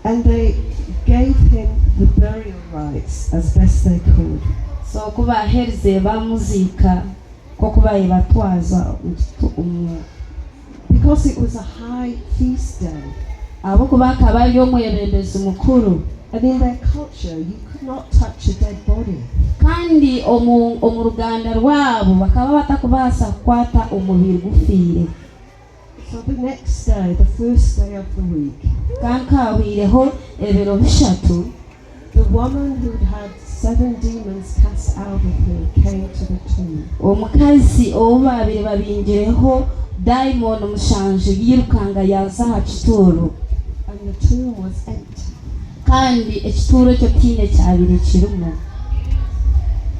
And they gave him the burial rites as best they could. So kubahereze bamuzika ko kubaye batwaza because it was a high feast day. Abo kubaka bali omwebembezi mukuru. And in their culture you could not touch a dead body. Kandi omuruganda rwabo bakaba batakubasa kwata omubiri gufire. So the next day, the first day of the week, the woman who had 7 demons cast out of her came to the tomb. Omukazi obabiri babingireho daimon omushanju yirukanga yaza ha kituro. And the tomb was empty. Kandi ekituro kyo tine kyabiri kirumu.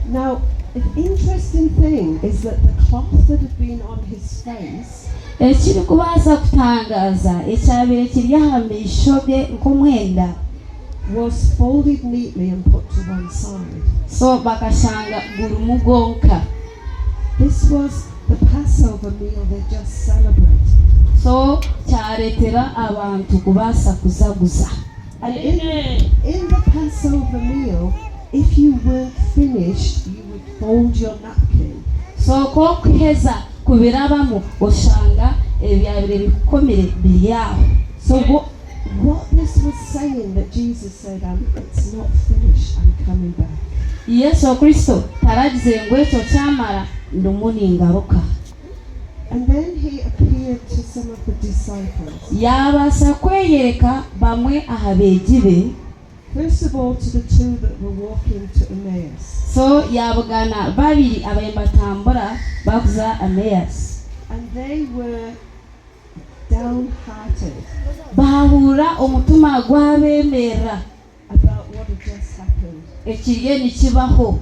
Now, an interesting thing is that the cloth that had been on his face ekiri kubasa kutangaza ekyabire kiri aha maisho ge nk'omwenda was folded neatly and put to one side. So bakashanga gurumu gonka. This was the Passover meal they just celebrated. So kyaretera abantu kubasa kuzaguza. And in the Passover meal, if you weren't finished, you would fold your napkin. So ko kuheza kubirabamu oshanga ebyabire bikomere byaho. So what this was saying, that Jesus said, it's not finished, I'm coming back. Yesu Kristo taragize ngo ekyo kyamara ndumuni ngaruka. And then he appeared to some of the disciples. Yabasa kweyereka bamwe ahabegibe. First of all, to the 2 that were walking to Emmaus. So yabugana babiri abayembatambura bakuza Emmaus. And they were downhearted. Bahura omutuma gwabemera about what had just happened. Ekiriye nikibaho.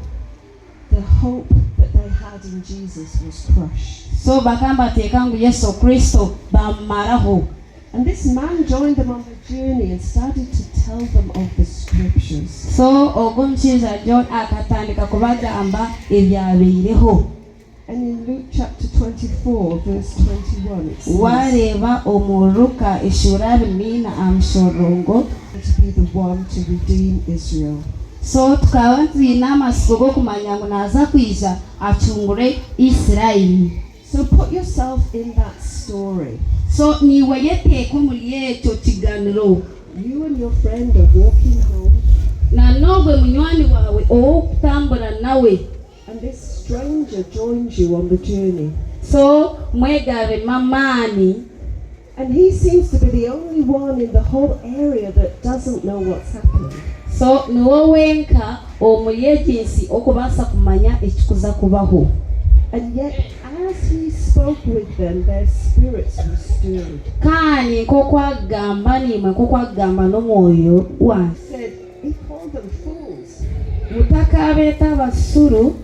The hope that they had in Jesus was crushed. So bakamba tekangu Yesu Kristo bamaraho. And this man joined them on the journey and started to tell them of the scriptures. So ogunchiza John akatandika kubagamba ebyabeireho. And in Luke chapter 24 verse 21 it says, wareba omuruka eshurabi mina amshorongo to be the one to redeem Israel. So tukaba nzina amasiko go kumanya ngo naza kwiza acungure Isiraeli. So put yourself in that story. So niwe yeteko muri yeto kiganiro. You and your friend are walking home. Na nogwe munywani wawe okutambura nawe. And this stranger joins you on the journey. So mwegare mamani. And he seems to be the only one in the whole area that doesn't know what's happening. So niwo wenka omuyejinsi okubasa kumanya ekikuza kubaho. And yet as he spoke with them, their spirits were stirred. Kani kokwagamba nimwe kokwagamba n'omwoyo wa. He said, he called them fools. Mutakabeta basuru.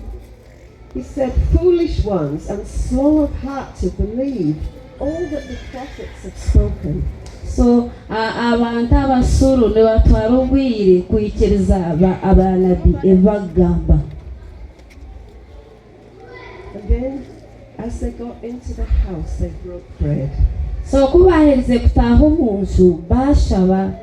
He said, foolish ones and slow of heart to believe all that the prophets have spoken. So abantu abasuru ne batwara ubwire kwikiriza abanabi ebagamba. And then as they got into the house they broke bread. So kubahereze kutaha omunju bashaba.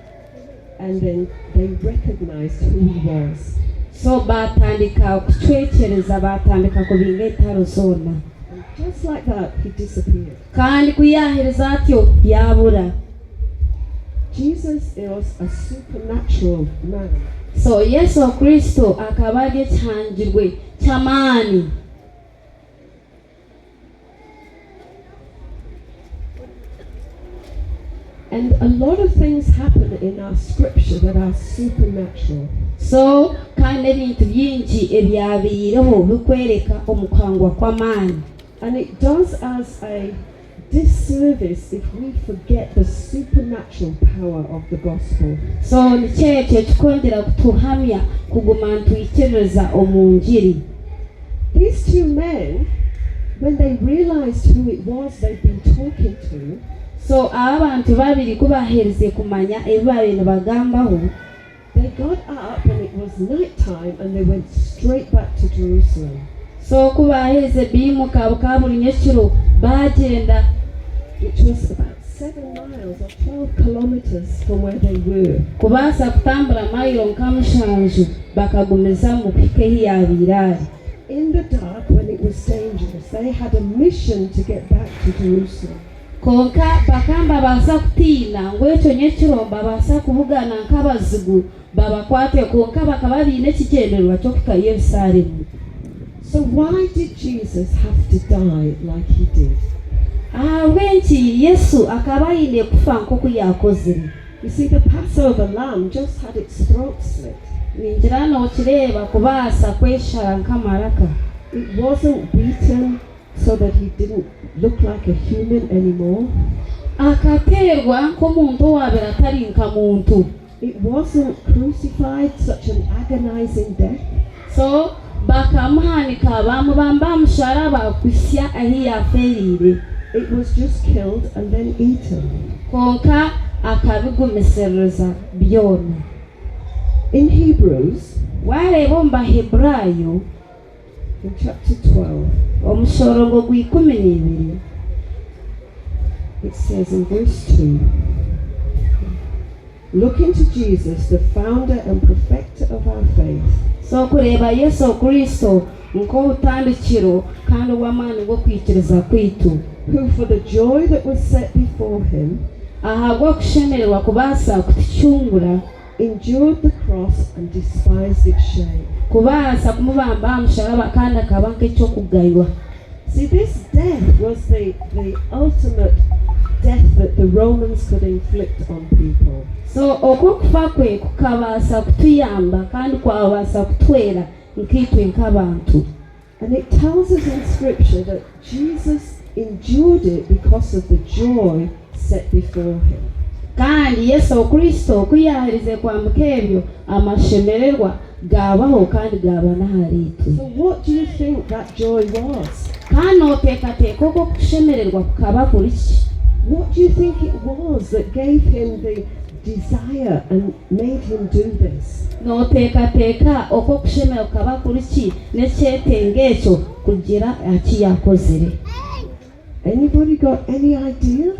And then they recognized who he was. So batandika kucwekereza batandika kubinga etaro zona. And just like that he disappeared. Kandi kuyahereza atyo yabura. Jesus was a supernatural man. So Yesu Kristo akabage cyangirwe cyamani. And a lot of things happen in our scripture that are supernatural. So kandi ebintu byingi ebyabireho bikwereka omukangwa kw'amaani. And it does us a disservice if we forget the supernatural power of the gospel. So nikyekyo kikongera kutuhamya kuguma ntwikiriza omunjiri. These 2 men, when they realized who it was they'd been talking to, so abantu babiri kubahereze kumanya ebibabino bagambaho. They got up and it was night time and they went straight back to Jerusalem. So kubahereze bimuka bukabuli nyekiro bagenda, which was about 7 miles or 12 kilometers from where they were. kubaasa kutambula mayiro nka mushanju bakagumiza mu kuhika ehi yabaire. In the dark, when it was dangerous, they had a mission to get back to Jerusalem. Konka bakamba baasa kutiina ngu ekyo nyekiro babaasa kuvugana nk'abazigu babakwate konka bakaba biine ekigendererwa ky'okuhika Yerusaalemu. So why did Jesus have to die like he did? Ahabw'enki Yesu akaba aine kufa nk'oku yakozire. You see, the Passover lamb just had its throat slit. Ningira nookireeba kubaasa kweshara nk'amaraka. It wasn't beaten so that he didn't look like a human anymore. Akateerwa nk'omuntu owaabire atari nka muntu. It wasn't crucified, such an agonizing death. So bakamuhanika bamubamba aha musharaba kusya ahi yafeeriire. It was just killed and then eaten. Konka akabigumisereza byona. In Hebrews, Wareeba omu Baheburayo in chapter 12, omushorongo gw'12 it says in verse 2, look into Jesus, the founder and perfecter of our faith, so kureeba Yesu Kristo nk'obutandikiro kandi obw'amaani bw'okwikiriza kwaitu, who for the joy that was set before him ahabw'okushemererwa kubaasa kutucungura, endured the cross and despised its shame. kubaasa kumubamba aha musharaba kandi akaba nk'eky'okugaywa. See, this death was the ultimate death that the Romans could inflict on people. So okufa kwe kukabaasa kutuyamba kandi kwabaasa kutwera nk'itwe nk'abantu. And it tells us in scripture that Jesus endured it because of the joy set before him. Kandi Yesu Kristo kuyahirize kwambuka ebyo amashemererwa gabaho kandi gaba n'ahariitwe. So what do you think that joy was? Kandi oteekateeka okwo kushemererwa kukaba kuri ki? What do you think it was that gave him the desire and made him do this? N'oteekateeka okwo kushemererwa kukaba kuri ki n'ekyetenga ekyo kugira aki yakozire? Anybody got any idea?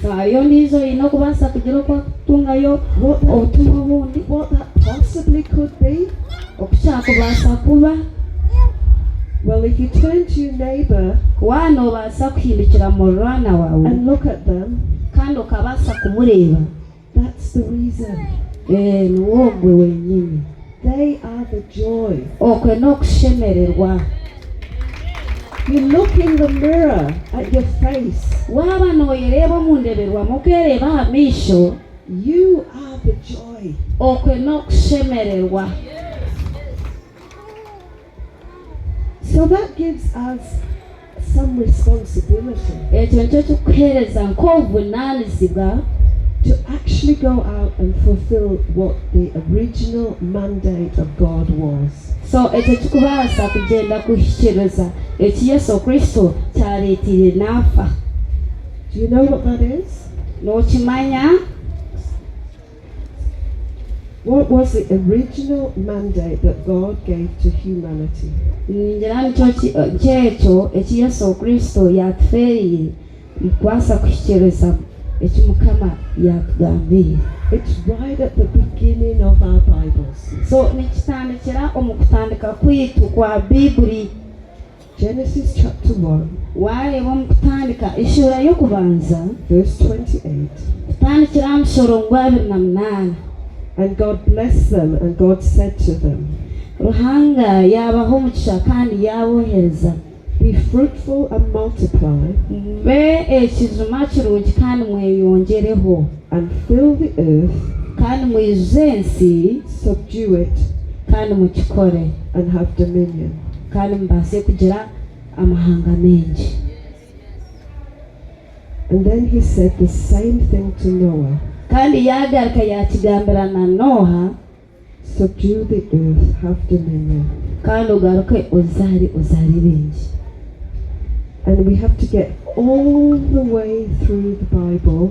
Kaayo ndiizo olina okubaasa kugira okwakutungayo obutumwa obundi What that possibly could be? okukyakubaasa kuba. Well, if you turn to your neighbor Waana obaasa kuhindukira mu mulwana waawe and look at them, kandi okabaasa kumureeba, that's the reason. niwo gwe wennyini. They are the joy. Okwe n'okushemererwa. You look in the mirror at your face. Waaba nooyereeba omu ndeberwamu okeereeba aha maisho, You are the joy. okwe n'okushemererwa. So that gives us some responsibility Ekyo nikyo kikuheereza nk'obuvunaanyizibwa to actually go out and fulfill what the original mandate of God was. so ekyo kikubaasa kugenda kuhikiriza eki Yesu Kristo kyaleetiire n'afa. Do you know what that is? N'okimanya? What was the original mandate that God gave to humanity? Ningira kyekyo eki Yesu Kristo yatufeeriire mu kubaasa kuhikiriza eki Mukama yatugambire. It's right at the beginning of our Bibles. So nikitandikira omu kutandika kwaitu kwa Bibuli. Genesis chapter 1, Wareeba omu kutandika eshuura y'okubanza verse 28. kutandikira aha mushorongo gwa 28. And God blessed them, and God said to them, Ruhanga yabaha omugisha kandi yabohereza, be fruitful and multiply, mube ekijuma kirungi kandi mweyongereho, and fill the earth, kandi mwijuze ensi subdue it, kandi mukikore, and have dominion. kandi mubaase kugira amahanga mengi. And then he said the same thing to Noah. Kandi yagaruka yakigambira na Noha, Subdue the earth, have dominion. kandi ogaruke ozaari bingi. And we have to get all the way through the Bible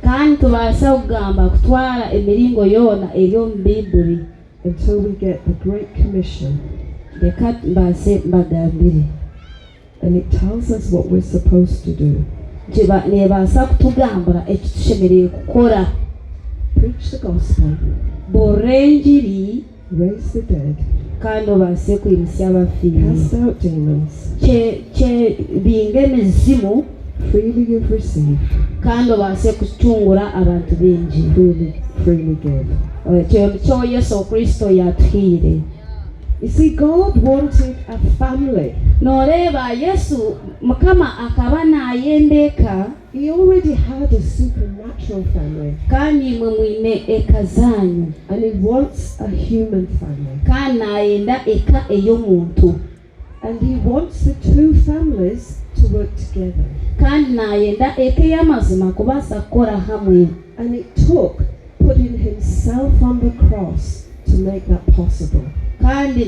Kandi tubaasa kugamba kutwara emiringo yoona eri omu Bibuli until we get the Great Commission. Reka mbaase mbagambire. And it tells us what we're supposed to do. nebaasa kutugambira ekitushemereye kukora. Preach the gospel, Borra enjiri raise the dead, kandi obaase kwimusya abafiire. cast out demons. Binga emizimu Freely you've received, kandi obaase kucungura abantu bingi. freely give. Kyo Yesu Kristo yatuhiire. You see, God wanted a family. Noreeba Yesu Mukama akaba nayendeka He already had a supernatural family, kandi mwe mwine eka zanyu and He wants a human family. kandi nayenda eka ey'omuntu And He wants the two families to work together. kandi nayenda eka ey'amazima kubaasa kukora hamwe. And it took putting Himself on the cross to make that possible. kandi